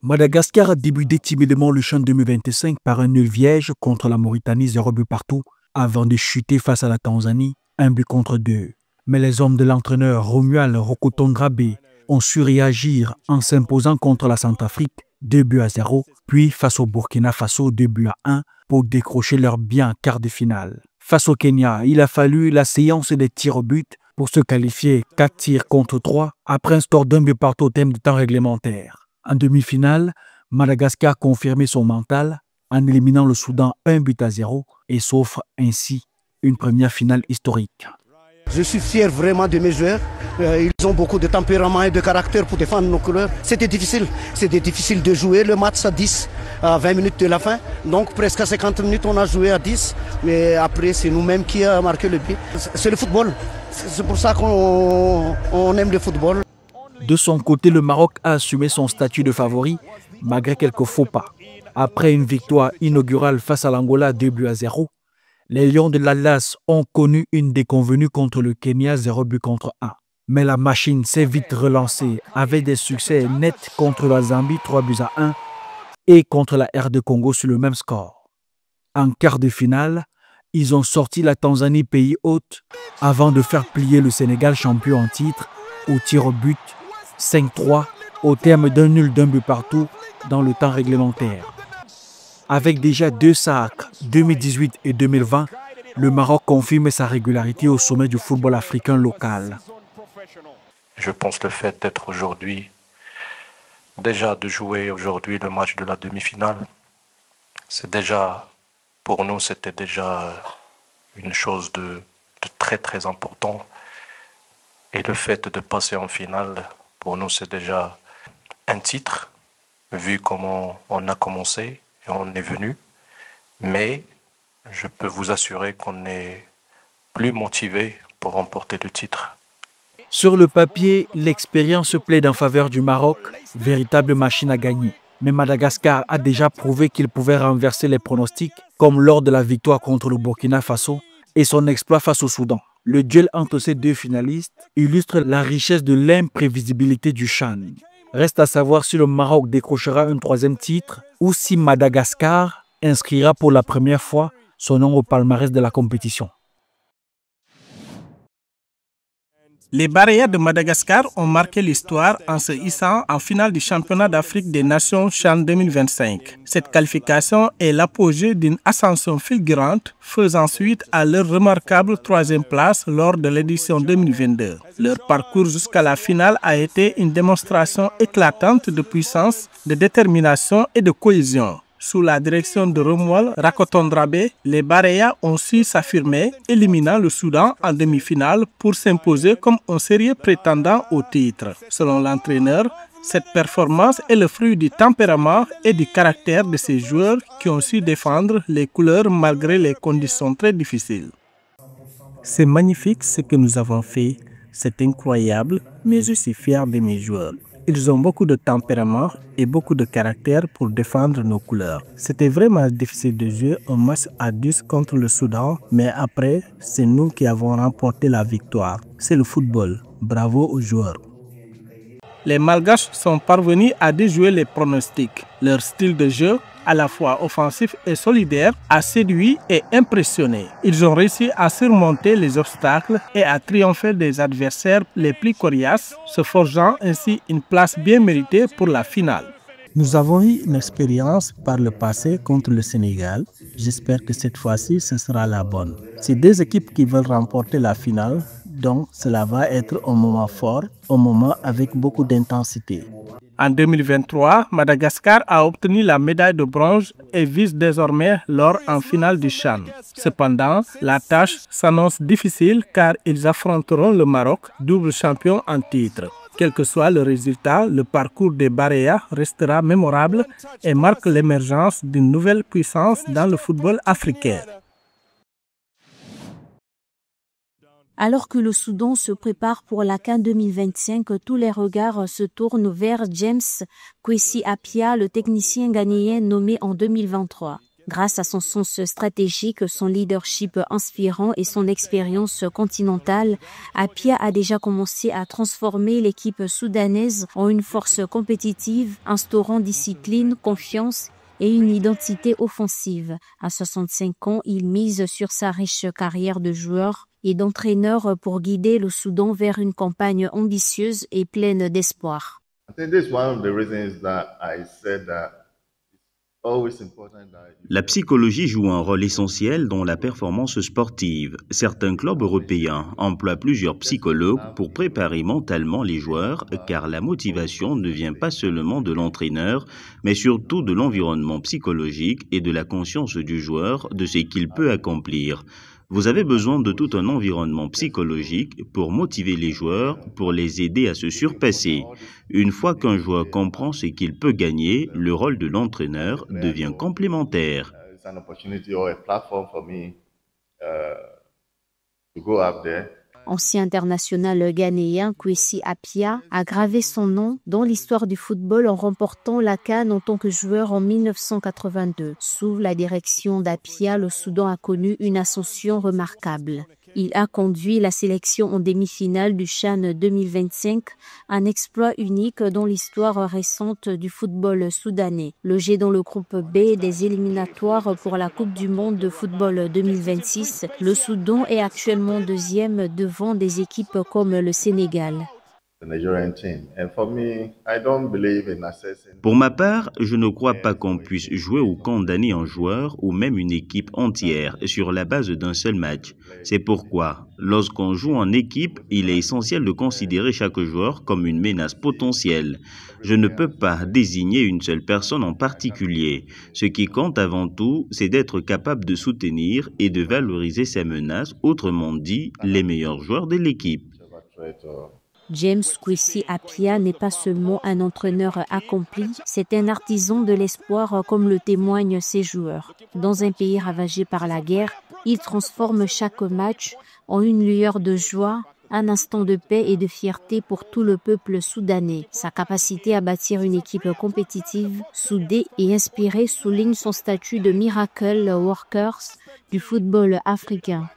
Madagascar a débuté timidement le CHAN 2025 par un nul vierge contre la Mauritanie 0 but partout avant de chuter face à la Tanzanie 1 but contre 2. Mais les hommes de l'entraîneur Romuald Rokotongrabe ont su réagir en s'imposant contre la Centrafrique 2 buts à 0, puis face au Burkina Faso 2 buts à 1 pour décrocher leur bien quart de finale. Face au Kenya, il a fallu la séance des tirs au but pour se qualifier 4 tirs contre 3 après un score d'1 but partout au terme du temps réglementaire. En demi-finale, Madagascar confirmait son mental en éliminant le Soudan 1 but à 0 et s'offre ainsi une première finale historique. Je suis fier vraiment de mes joueurs. Ils ont beaucoup de tempérament et de caractère pour défendre nos couleurs. C'était difficile de jouer le match à 10, à 20 minutes de la fin. Donc presque à 50 minutes, on a joué à 10. Mais après, c'est nous-mêmes qui avons marqué le but. C'est le football. C'est pour ça qu'on aime le football. De son côté, le Maroc a assumé son statut de favori malgré quelques faux pas. Après une victoire inaugurale face à l'Angola 2 buts à 0, les Lions de l'Atlas ont connu une déconvenue contre le Kenya 0 but contre 1. Mais la machine s'est vite relancée avec des succès nets contre la Zambie 3 buts à 1 et contre la RD Congo sur le même score. En quart de finale, ils ont sorti la Tanzanie pays hôte avant de faire plier le Sénégal champion en titre au tir au but 5-3 au terme d'un nul d'1 but partout dans le temps réglementaire. Avec déjà 2 sacres, 2018 et 2020, le Maroc confirme sa régularité au sommet du football africain local. Je pense le fait d'être aujourd'hui, déjà de jouer aujourd'hui le match de la demi-finale, c'est déjà, pour nous, c'était déjà une chose de très très important. Et le fait de passer en finale, pour nous, c'est déjà un titre, vu comment on a commencé et on est venu. Mais je peux vous assurer qu'on est plus motivé pour remporter le titre. Sur le papier, l'expérience plaide en faveur du Maroc, véritable machine à gagner. Mais Madagascar a déjà prouvé qu'il pouvait renverser les pronostics, comme lors de la victoire contre le Burkina Faso et son exploit face au Soudan. Le duel entre ces deux finalistes illustre la richesse de l'imprévisibilité du CHAN. Reste à savoir si le Maroc décrochera un 3e titre ou si Madagascar inscrira pour la première fois son nom au palmarès de la compétition. Les Barayas de Madagascar ont marqué l'histoire en se hissant en finale du championnat d'Afrique des Nations CHAN 2025. Cette qualification est l'apogée d'une ascension fulgurante, faisant suite à leur remarquable 3e place lors de l'édition 2022. Leur parcours jusqu'à la finale a été une démonstration éclatante de puissance, de détermination et de cohésion. Sous la direction de Romuald Rakotondrabe, les Barayas ont su s'affirmer, éliminant le Soudan en demi-finale pour s'imposer comme un sérieux prétendant au titre. Selon l'entraîneur, cette performance est le fruit du tempérament et du caractère de ces joueurs qui ont su défendre les couleurs malgré les conditions très difficiles. C'est magnifique ce que nous avons fait, c'est incroyable, mais je suis fier de mes joueurs. Ils ont beaucoup de tempérament et beaucoup de caractère pour défendre nos couleurs. C'était vraiment difficile de jouer un match à 10 contre le Soudan, mais après, c'est nous qui avons remporté la victoire. C'est le football. Bravo aux joueurs. Les Malgaches sont parvenus à déjouer les pronostics. Leur style de jeu, à la fois offensif et solidaire, a séduit et impressionné. Ils ont réussi à surmonter les obstacles et à triompher des adversaires les plus coriaces, se forgeant ainsi une place bien méritée pour la finale. Nous avons eu une expérience par le passé contre le Sénégal. J'espère que cette fois-ci, ce sera la bonne. C'est 2 équipes qui veulent remporter la finale, donc cela va être un moment fort, un moment avec beaucoup d'intensité. En 2023, Madagascar a obtenu la médaille de bronze et vise désormais l'or en finale du CHAN. Cependant, la tâche s'annonce difficile car ils affronteront le Maroc, double champion en titre. Quel que soit le résultat, le parcours des Barayas restera mémorable et marque l'émergence d'une nouvelle puissance dans le football africain. Alors que le Soudan se prépare pour la CAN 2025, tous les regards se tournent vers James Kwesi Appiah, le technicien ghanéen nommé en 2023. Grâce à son sens stratégique, son leadership inspirant et son expérience continentale, Appiah a déjà commencé à transformer l'équipe soudanaise en une force compétitive, instaurant discipline, confiance et une identité offensive. À 65 ans, il mise sur sa riche carrière de joueur et d'entraîneur pour guider le Soudan vers une campagne ambitieuse et pleine d'espoir. La psychologie joue un rôle essentiel dans la performance sportive. Certains clubs européens emploient plusieurs psychologues pour préparer mentalement les joueurs, car la motivation ne vient pas seulement de l'entraîneur, mais surtout de l'environnement psychologique et de la conscience du joueur de ce qu'il peut accomplir. Vous avez besoin de tout un environnement psychologique pour motiver les joueurs, pour les aider à se surpasser. Une fois qu'un joueur comprend ce qu'il peut gagner, le rôle de l'entraîneur devient complémentaire. Ancien international ghanéen, Kwesi Appiah a gravé son nom dans l'histoire du football en remportant la CAN en tant que joueur en 1982. Sous la direction d'Appiah, le Soudan a connu une ascension remarquable. Il a conduit la sélection en demi-finale du CHAN 2025, un exploit unique dans l'histoire récente du football soudanais. Logé dans le groupe B des éliminatoires pour la Coupe du monde de football 2026, le Soudan est actuellement deuxième devant des équipes comme le Sénégal. Pour ma part, je ne crois pas qu'on puisse jouer ou condamner un joueur ou même une équipe entière sur la base d'un seul match. C'est pourquoi, lorsqu'on joue en équipe, il est essentiel de considérer chaque joueur comme une menace potentielle. Je ne peux pas désigner une seule personne en particulier. Ce qui compte avant tout, c'est d'être capable de soutenir et de valoriser ces menaces, autrement dit, les meilleurs joueurs de l'équipe. James Kwesi Appiah n'est pas seulement un entraîneur accompli, c'est un artisan de l'espoir comme le témoignent ses joueurs. Dans un pays ravagé par la guerre, il transforme chaque match en une lueur de joie, un instant de paix et de fierté pour tout le peuple soudanais. Sa capacité à bâtir une équipe compétitive, soudée et inspirée souligne son statut de miracle workers du football africain.